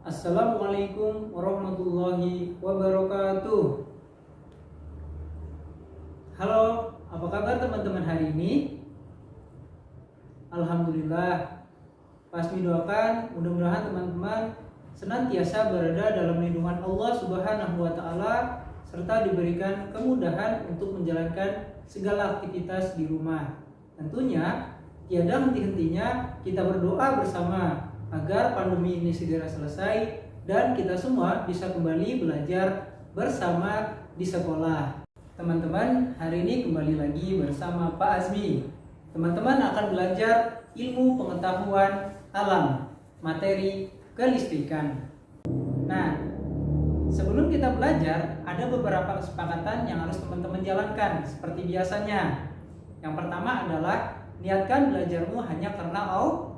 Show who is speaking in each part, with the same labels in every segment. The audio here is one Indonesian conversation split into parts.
Speaker 1: Assalamualaikum warahmatullahi wabarakatuh. Halo, apa kabar teman-teman hari ini? Alhamdulillah. Pasmi doakan mudah-mudahan teman-teman senantiasa berada dalam lindungan Allah Subhanahu wa taala serta diberikan kemudahan untuk menjalankan segala aktivitas di rumah. Tentunya tiada henti-hentinya kita berdoa bersama agar pandemi ini segera selesai dan kita semua bisa kembali belajar bersama di sekolah. Teman-teman, hari ini kembali lagi bersama Pak Azmi. Teman-teman akan belajar ilmu pengetahuan alam, materi kelistrikan. Nah, sebelum kita belajar, ada beberapa kesepakatan yang harus teman-teman jalankan seperti biasanya. Yang pertama adalah niatkan belajarmu hanya karena Allah.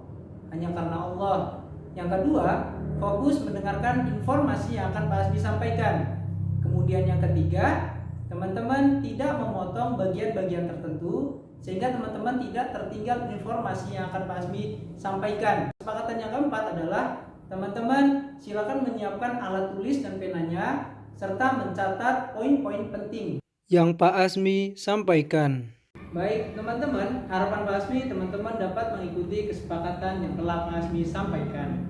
Speaker 1: Yang kedua, fokus mendengarkan informasi yang akan Pak Azmi sampaikan. Kemudian yang ketiga, teman-teman tidak memotong bagian-bagian tertentu sehingga teman-teman tidak tertinggal informasi yang akan Pak Azmi sampaikan. Kesepakatan yang keempat adalah teman-teman silakan menyiapkan alat tulis dan penanya serta mencatat poin-poin penting yang Pak Azmi sampaikan. Baik teman-teman, harapan Pak Azmi teman-teman dapat mengikuti kesepakatan yang telah Pak Azmi sampaikan.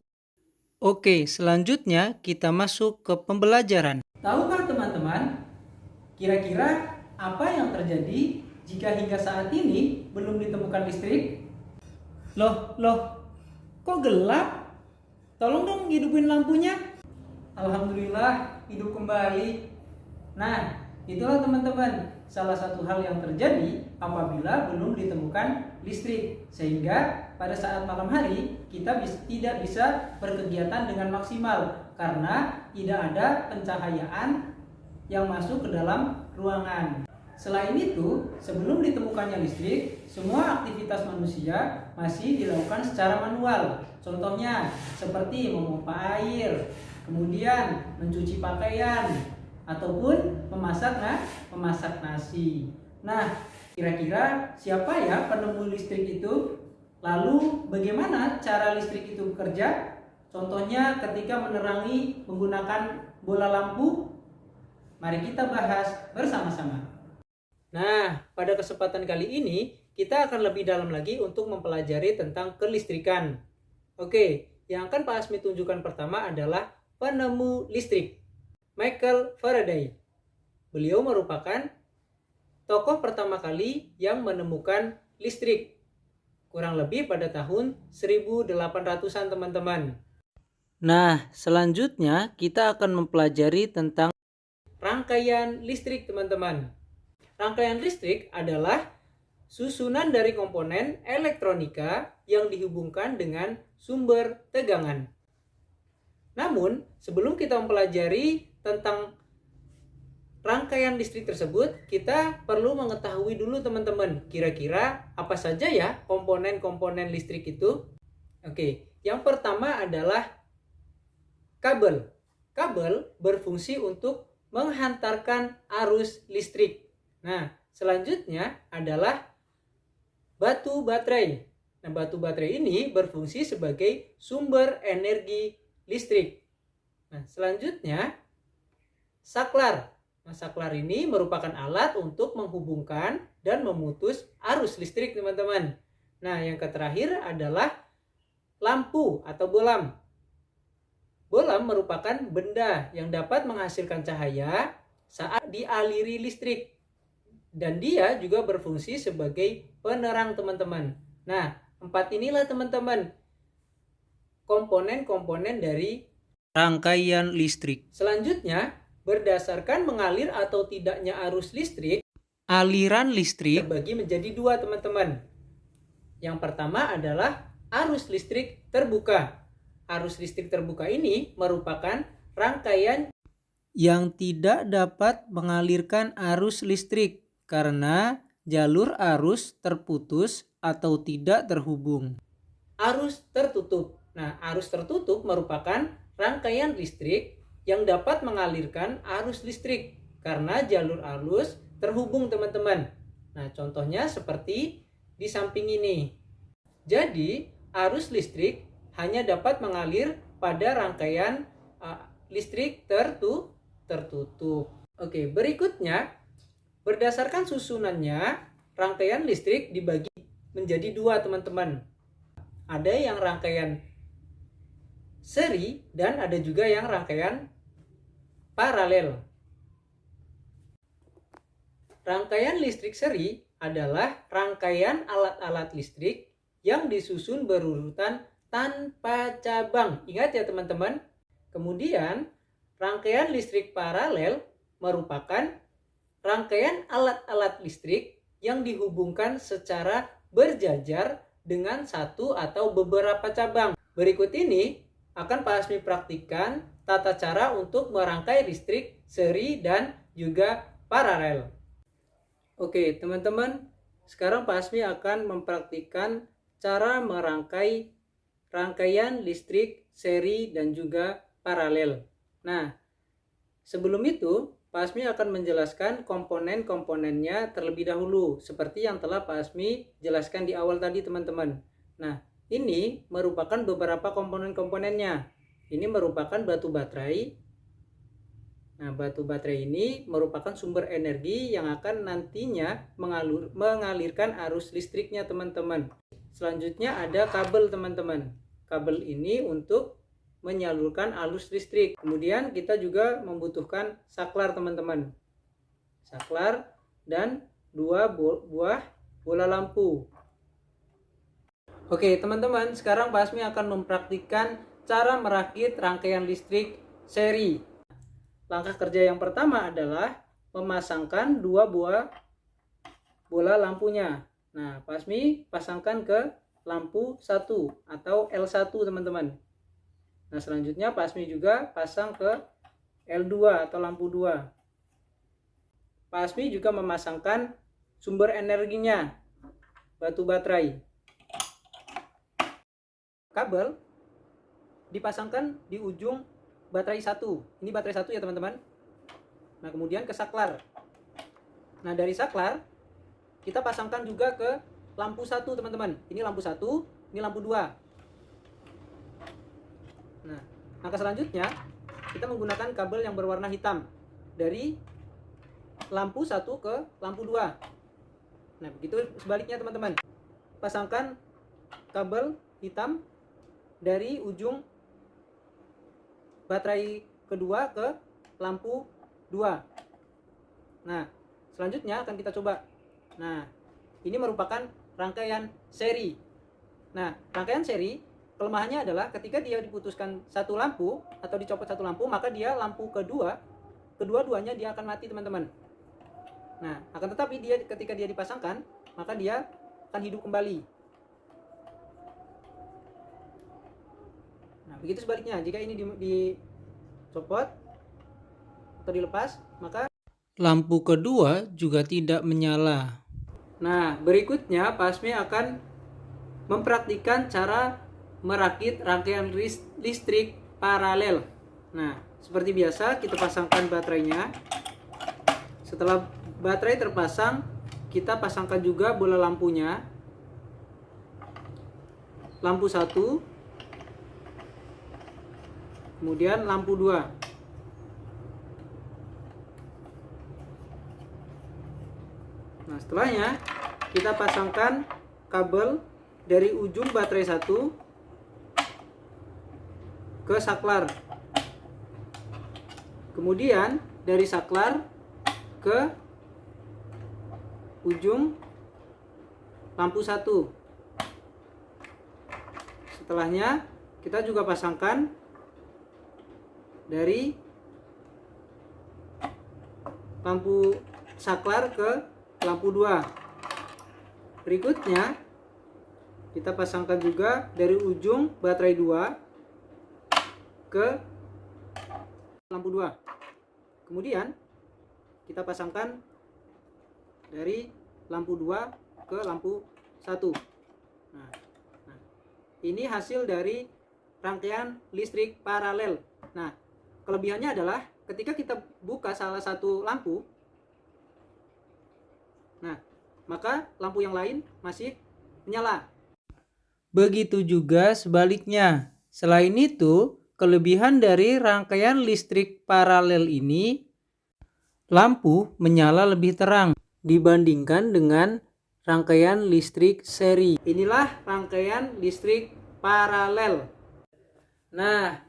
Speaker 1: Oke, selanjutnya kita masuk ke pembelajaran. Tahukah teman-teman, kira-kira apa yang terjadi jika hingga saat ini belum ditemukan listrik? Loh, kok gelap? Tolong dong hidupin lampunya. Alhamdulillah, hidup kembali. Nah, itulah teman-teman, salah satu hal yang terjadi apabila belum ditemukan listrik, sehingga pada saat malam hari kita tidak bisa berkegiatan dengan maksimal karena tidak ada pencahayaan yang masuk ke dalam ruangan. Selain itu, sebelum ditemukannya listrik, semua aktivitas manusia masih dilakukan secara manual. Contohnya seperti memompa air, kemudian mencuci pakaian, ataupun memasak nasi. Nah, kira-kira siapa ya penemu listrik itu? Lalu bagaimana cara listrik itu bekerja? Contohnya ketika menerangi menggunakan bola lampu. Mari kita bahas bersama-sama. Nah, pada kesempatan kali ini kita akan lebih dalam lagi untuk mempelajari tentang kelistrikan. Oke, yang akan Pak Azmi tunjukkan pertama adalah penemu listrik, Michael Faraday. Beliau merupakan tokoh pertama kali yang menemukan listrik, kurang lebih pada tahun 1800-an teman-teman. Nah, selanjutnya kita akan mempelajari tentang rangkaian listrik teman-teman. Rangkaian listrik adalah susunan dari komponen elektronika yang dihubungkan dengan sumber tegangan. Namun, sebelum kita mempelajari tentang rangkaian listrik tersebut, kita perlu mengetahui dulu teman-teman, kira-kira apa saja ya komponen-komponen listrik itu? Oke, yang pertama adalah kabel. Kabel berfungsi untuk menghantarkan arus listrik. Nah, selanjutnya adalah batu baterai. Nah, batu baterai ini berfungsi sebagai sumber energi listrik. Nah, selanjutnya saklar. Nah, saklar ini merupakan alat untuk menghubungkan dan memutus arus listrik, teman-teman. Nah, yang terakhir adalah lampu atau bolam. Bolam merupakan benda yang dapat menghasilkan cahaya saat dialiri listrik. Dan dia juga berfungsi sebagai penerang, teman-teman. Nah, 4 inilah teman-teman komponen-komponen dari rangkaian listrik. Selanjutnya, berdasarkan mengalir atau tidaknya arus listrik, aliran listrik terbagi menjadi 2 teman-teman. Yang pertama adalah arus listrik terbuka. Arus listrik terbuka ini merupakan rangkaian yang tidak dapat mengalirkan arus listrik karena jalur arus terputus atau tidak terhubung. Arus tertutup. Nah, arus tertutup merupakan rangkaian listrik yang dapat mengalirkan arus listrik karena jalur arus terhubung, teman-teman. Nah, contohnya seperti di samping ini. Jadi, arus listrik hanya dapat mengalir pada rangkaian listrik tertutup. Oke, berikutnya berdasarkan susunannya rangkaian listrik dibagi menjadi dua, teman-teman. Ada yang rangkaian seri dan ada juga yang rangkaian paralel. Rangkaian listrik seri adalah rangkaian alat-alat listrik yang disusun berurutan tanpa cabang. Ingat ya teman-teman. Kemudian rangkaian listrik paralel merupakan rangkaian alat-alat listrik yang dihubungkan secara berjajar dengan satu atau beberapa cabang. Berikut ini akan Pak Hasmi praktikkan tata cara untuk merangkai listrik seri dan juga paralel. Oke teman-teman, sekarang Pak Hasmi akan mempraktikkan cara merangkai rangkaian listrik seri dan juga paralel. Nah, sebelum itu Pak Hasmi akan menjelaskan komponen-komponennya terlebih dahulu, seperti yang telah Pak Hasmi jelaskan di awal tadi teman-teman. Nah, ini merupakan beberapa komponen-komponennya. Ini merupakan batu baterai. Nah, batu baterai ini merupakan sumber energi yang akan nantinya mengalirkan arus listriknya teman-teman. Selanjutnya ada kabel teman-teman. Kabel ini untuk menyalurkan arus listrik. Kemudian kita juga membutuhkan saklar teman-teman. Saklar dan dua buah bola lampu. Oke teman-teman, sekarang Pak Hasmi akan mempraktikkan cara merakit rangkaian listrik seri. Langkah kerja yang pertama adalah memasangkan dua buah bola lampunya. Nah, Pak Hasmi pasangkan ke lampu 1 atau L1 teman-teman. Nah, selanjutnya Pak Hasmi juga pasang ke L2 atau lampu 2. Pak Hasmi juga memasangkan sumber energinya, batu baterai. Kabel dipasangkan di ujung baterai 1. Ini baterai 1 ya teman-teman. Nah, kemudian ke saklar. Nah, dari saklar kita pasangkan juga ke lampu 1 teman-teman. Ini lampu 1, ini lampu 2. Nah, langkah selanjutnya kita menggunakan kabel yang berwarna hitam dari lampu 1 ke lampu 2. Nah, begitu sebaliknya teman-teman. Pasangkan kabel hitam dari ujung baterai kedua ke lampu 2. Nah, selanjutnya akan kita coba. Nah, ini merupakan rangkaian seri. Nah, rangkaian seri kelemahannya adalah ketika dia diputuskan satu lampu atau dicopot satu lampu, maka dia lampu kedua-duanya dia akan mati teman-teman. Nah, akan tetapi dia ketika dia dipasangkan, maka dia akan hidup kembali. Nah, begitu sebaliknya, jika ini dicopot atau dilepas, maka lampu kedua juga tidak menyala. Nah, berikutnya Pak Hasmi akan mempraktikkan cara merakit rangkaian listrik paralel. Nah, seperti biasa kita pasangkan baterainya. Setelah baterai terpasang, kita pasangkan juga bola lampunya. Lampu 1, kemudian lampu 2. Nah, setelahnya kita pasangkan kabel dari ujung baterai 1 ke saklar. Kemudian dari saklar ke ujung lampu 1. Setelahnya kita juga pasangkan dari lampu saklar ke lampu 2. Berikutnya kita pasangkan juga dari ujung baterai 2 ke lampu 2. Kemudian kita pasangkan dari lampu 2 ke lampu 1. Nah, ini hasil dari rangkaian listrik paralel. Nah, kelebihannya adalah ketika kita buka salah satu lampu, nah, maka lampu yang lain masih menyala. Begitu juga sebaliknya. Selain itu, Kelebihan dari rangkaian listrik paralel ini, lampu menyala lebih terang dibandingkan dengan rangkaian listrik seri. Inilah rangkaian listrik paralel. Nah,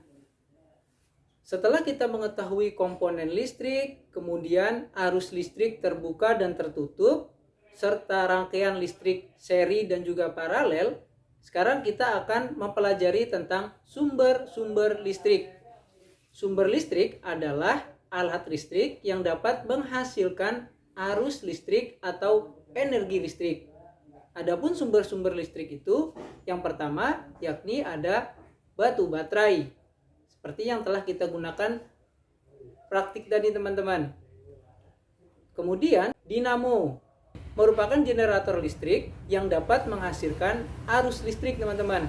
Speaker 1: setelah kita mengetahui komponen listrik, kemudian arus listrik terbuka dan tertutup, serta rangkaian listrik seri dan juga paralel, sekarang kita akan mempelajari tentang sumber-sumber listrik. Sumber listrik adalah alat listrik yang dapat menghasilkan arus listrik atau energi listrik. Adapun sumber-sumber listrik itu, yang pertama yakni ada batu baterai, seperti yang telah kita gunakan praktik tadi teman-teman. Kemudian dinamo merupakan generator listrik yang dapat menghasilkan arus listrik teman-teman.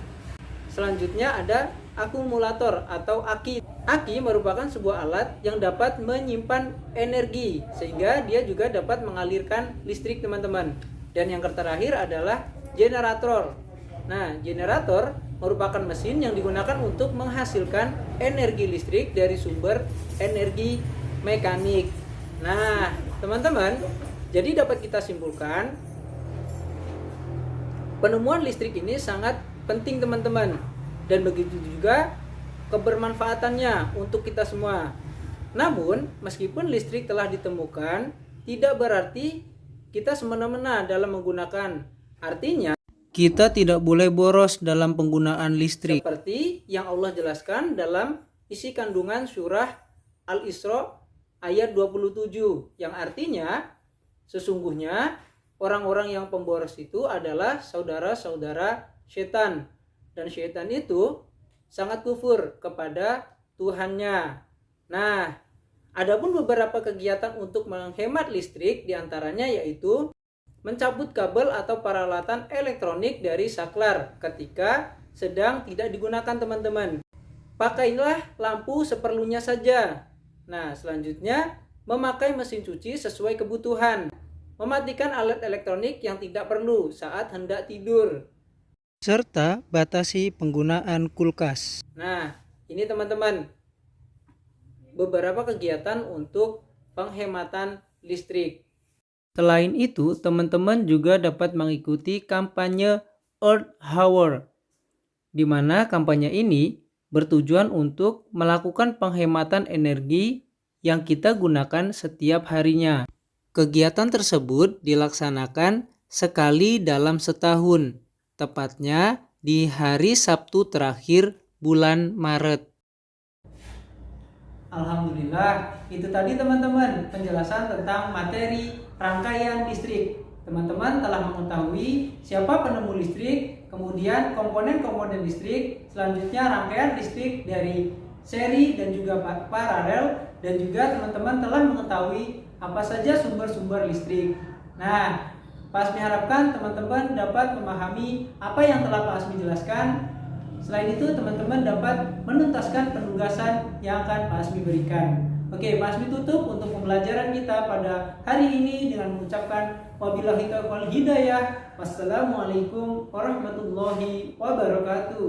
Speaker 1: Selanjutnya ada akumulator atau aki. Aki merupakan sebuah alat yang dapat menyimpan energi sehingga dia juga dapat mengalirkan listrik teman-teman. Dan yang terakhir adalah generator. Nah, generator merupakan mesin yang digunakan untuk menghasilkan energi listrik dari sumber energi mekanik. Nah, teman-teman, jadi dapat kita simpulkan penemuan listrik ini sangat penting teman-teman, dan begitu juga kebermanfaatannya untuk kita semua. Namun, meskipun listrik telah ditemukan, tidak berarti kita semena-mena dalam menggunakan. Artinya, kita tidak boleh boros dalam penggunaan listrik. Seperti yang Allah jelaskan dalam isi kandungan surah Al-Isra ayat 27, yang artinya sesungguhnya orang-orang yang pemboros itu adalah saudara-saudara setan, dan setan itu sangat kufur kepada Tuhannya. Nah, adapun beberapa kegiatan untuk menghemat listrik diantaranya yaitu mencabut kabel atau peralatan elektronik dari saklar ketika sedang tidak digunakan teman-teman. Pakailah lampu seperlunya saja. Nah, selanjutnya memakai mesin cuci sesuai kebutuhan. Mematikan alat elektronik yang tidak perlu saat hendak tidur. Serta batasi penggunaan kulkas. Nah, ini teman-teman, beberapa kegiatan untuk penghematan listrik. Selain itu, teman-teman juga dapat mengikuti kampanye Earth Hour, di mana kampanye ini bertujuan untuk melakukan penghematan energi yang kita gunakan setiap harinya. Kegiatan tersebut dilaksanakan sekali dalam setahun, tepatnya di hari Sabtu terakhir bulan Maret. Alhamdulillah, itu tadi teman-teman penjelasan tentang materi rangkaian listrik. Teman-teman telah mengetahui siapa penemu listrik, kemudian komponen-komponen listrik, selanjutnya rangkaian listrik dari seri dan juga paralel, dan juga teman-teman telah mengetahui apa saja sumber-sumber listrik. Nah, Pak Asmi harapkan teman-teman dapat memahami apa yang telah Pak Asmi jelaskan. Selain itu, teman-teman dapat menuntaskan penugasan yang akan Pak Asmi berikan. Oke, Pak Asmi tutup untuk pembelajaran kita pada hari ini dengan mengucapkan wabillahi taufiq wal hidayah. Wassalamualaikum warahmatullahi wabarakatuh.